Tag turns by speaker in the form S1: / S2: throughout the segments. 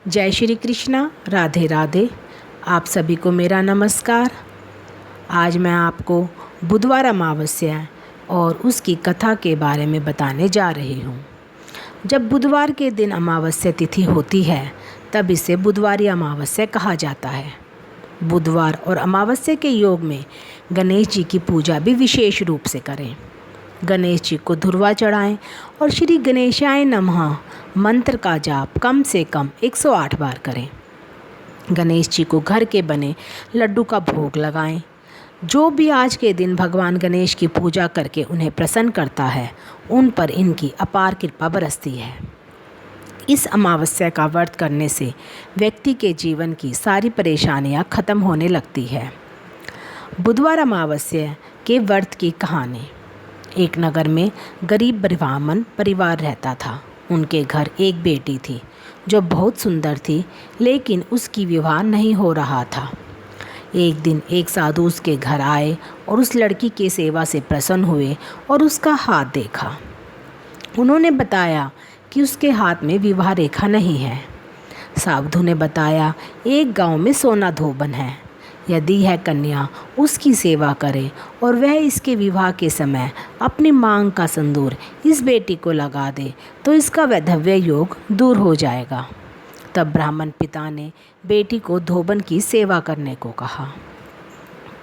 S1: जय श्री कृष्णा। राधे राधे। आप सभी को मेरा नमस्कार। आज मैं आपको बुधवार अमावस्या और उसकी कथा के बारे में बताने जा रही हूँ। जब बुधवार के दिन अमावस्या तिथि होती है तब इसे बुधवारी अमावस्या कहा जाता है। बुधवार और अमावस्या के योग में गणेश जी की पूजा भी विशेष रूप से करें। गणेश जी को धुरवा चढ़ाएं और श्री गणेशाय नमः मंत्र का जाप कम से कम 108 बार करें। गणेश जी को घर के बने लड्डू का भोग लगाएं। जो भी आज के दिन भगवान गणेश की पूजा करके उन्हें प्रसन्न करता है, उन पर इनकी अपार कृपा बरसती है। इस अमावस्या का व्रत करने से व्यक्ति के जीवन की सारी परेशानियां खत्म होने लगती है। बुधवार अमावस्या के व्रत की कहानी। एक नगर में गरीब ब्राह्मण परिवार रहता था। उनके घर एक बेटी थी जो बहुत सुंदर थी, लेकिन उसकी विवाह नहीं हो रहा था। एक दिन एक साधु उसके घर आए और उस लड़की की सेवा से प्रसन्न हुए और उसका हाथ देखा। उन्होंने बताया कि उसके हाथ में विवाह रेखा नहीं है। साधु ने बताया, एक गांव में सोना धोबन है। यदि यह कन्या उसकी सेवा करे और वह इसके विवाह के समय अपनी मांग का सिंदूर इस बेटी को लगा दे तो इसका वैधव्य योग दूर हो जाएगा। तब ब्राह्मण पिता ने बेटी को धोबन की सेवा करने को कहा।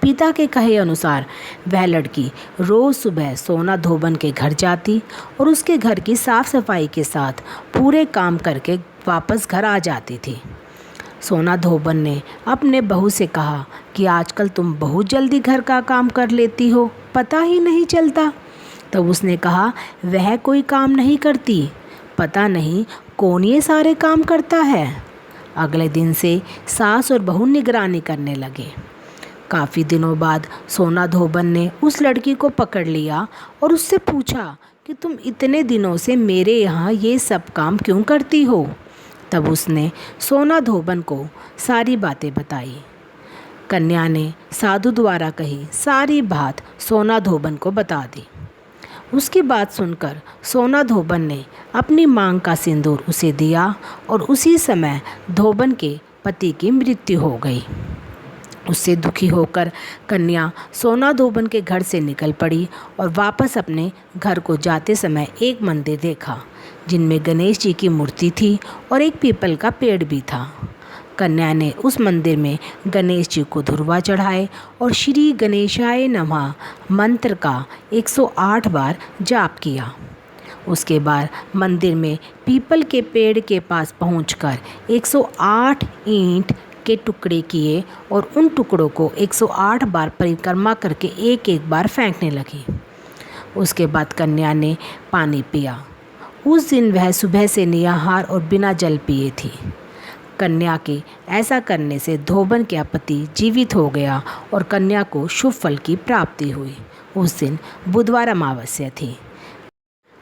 S1: पिता के कहे अनुसार वह लड़की रोज़ सुबह सोना धोबन के घर जाती और उसके घर की साफ सफाई के साथ पूरे काम करके वापस घर आ जाती थी। सोना धोबन ने अपने बहू से कहा कि आजकल तुम बहुत जल्दी घर का काम कर लेती हो, पता ही नहीं चलता। तब उसने कहा, वह कोई काम नहीं करती, पता नहीं कौन ये सारे काम करता है। अगले दिन से सास और बहू निगरानी करने लगे। काफ़ी दिनों बाद सोना धोबन ने उस लड़की को पकड़ लिया और उससे पूछा कि तुम इतने दिनों से मेरे यहाँ ये सब काम क्यों करती हो। तब उसने सोना धोबन को सारी बातें बताई। कन्या ने साधु द्वारा कही सारी बात सोना धोबन को बता दी। उसकी बात सुनकर सोना धोबन ने अपनी मांग का सिंदूर उसे दिया और उसी समय धोबन के पति की मृत्यु हो गई। उससे दुखी होकर कन्या सोना धोबन के घर से निकल पड़ी और वापस अपने घर को जाते समय एक मंदिर देखा जिनमें गणेश जी की मूर्ति थी और एक पीपल का पेड़ भी था। कन्या ने उस मंदिर में गणेश जी को धुरवा चढ़ाए और श्री गणेशाय नमः मंत्र का 108 बार जाप किया। उसके बाद मंदिर में पीपल के पेड़ के पास पहुंचकर 108 ईंट के टुकड़े किए और उन टुकड़ों को 108 बार परिक्रमा करके एक एक बार फेंकने लगी। उसके बाद कन्या ने पानी पिया। उस दिन वह सुबह से निराहार और बिना जल पिए थी। कन्या के ऐसा करने से धोबन का पति जीवित हो गया और कन्या को शुभ फल की प्राप्ति हुई। उस दिन बुधवार अमावस्या थी।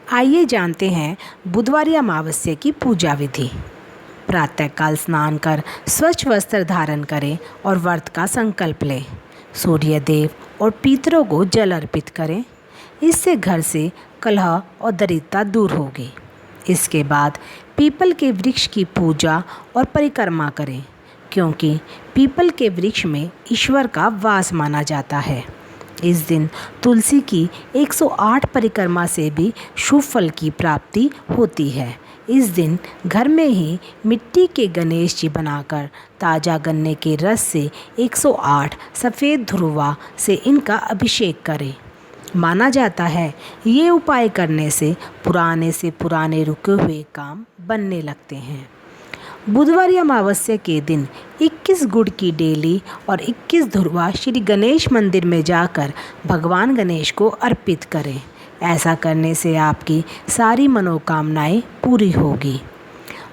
S1: आइए जानते हैं बुधवारी अमावस्या की पूजा विधि। प्रातःकाल स्नान कर स्वच्छ वस्त्र धारण करें और व्रत का संकल्प लें। सूर्य देव और पितरों को जल अर्पित करें। इससे घर से कलह और दरिद्रता दूर होगी। इसके बाद पीपल के वृक्ष की पूजा और परिक्रमा करें, क्योंकि पीपल के वृक्ष में ईश्वर का वास माना जाता है। इस दिन तुलसी की 108 परिक्रमा से भी शुभ फल की प्राप्ति होती है। इस दिन घर में ही मिट्टी के गणेश जी बनाकर ताज़ा गन्ने के रस से 108 सफ़ेद ध्रुवा से इनका अभिषेक करें। माना जाता है ये उपाय करने से पुराने रुके हुए काम बनने लगते हैं। बुधवारी अमावस्या के दिन 21 गुड़ की डेली और 21 ध्रुवा श्री गणेश मंदिर में जाकर भगवान गणेश को अर्पित करें। ऐसा करने से आपकी सारी मनोकामनाएं पूरी होगी।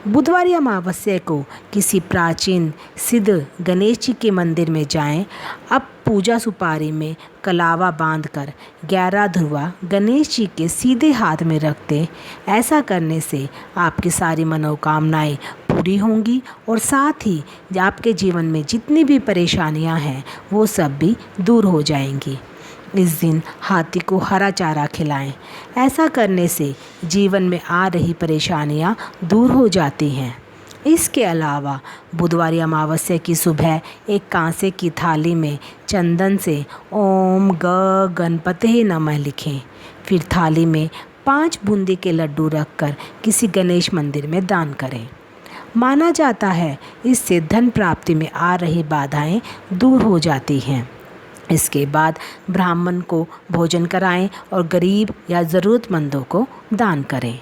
S1: बुधवारी अमावस्या को किसी प्राचीन सिद्ध गणेश जी के मंदिर में जाएं। अब पूजा सुपारी में कलावा बांधकर 11 ध्रुवा गणेश जी के सीधे हाथ में रख दें। ऐसा करने से आपकी सारी मनोकामनाएं पूरी होंगी और साथ ही आपके जीवन में जितनी भी परेशानियां हैं वो सब भी दूर हो जाएंगी। इस दिन हाथी को हरा चारा खिलाएं। ऐसा करने से जीवन में आ रही परेशानियां दूर हो जाती हैं। इसके अलावा बुधवारी अमावस्या की सुबह एक कांसे की थाली में चंदन से ओम ग गणपते नमः लिखें। फिर थाली में 5 बूंदी के लड्डू रखकर किसी गणेश मंदिर में दान करें। माना जाता है इससे धन प्राप्ति में आ रही बाधाएं दूर हो जाती हैं। इसके बाद ब्राह्मण को भोजन कराएं और गरीब या ज़रूरतमंदों को दान करें।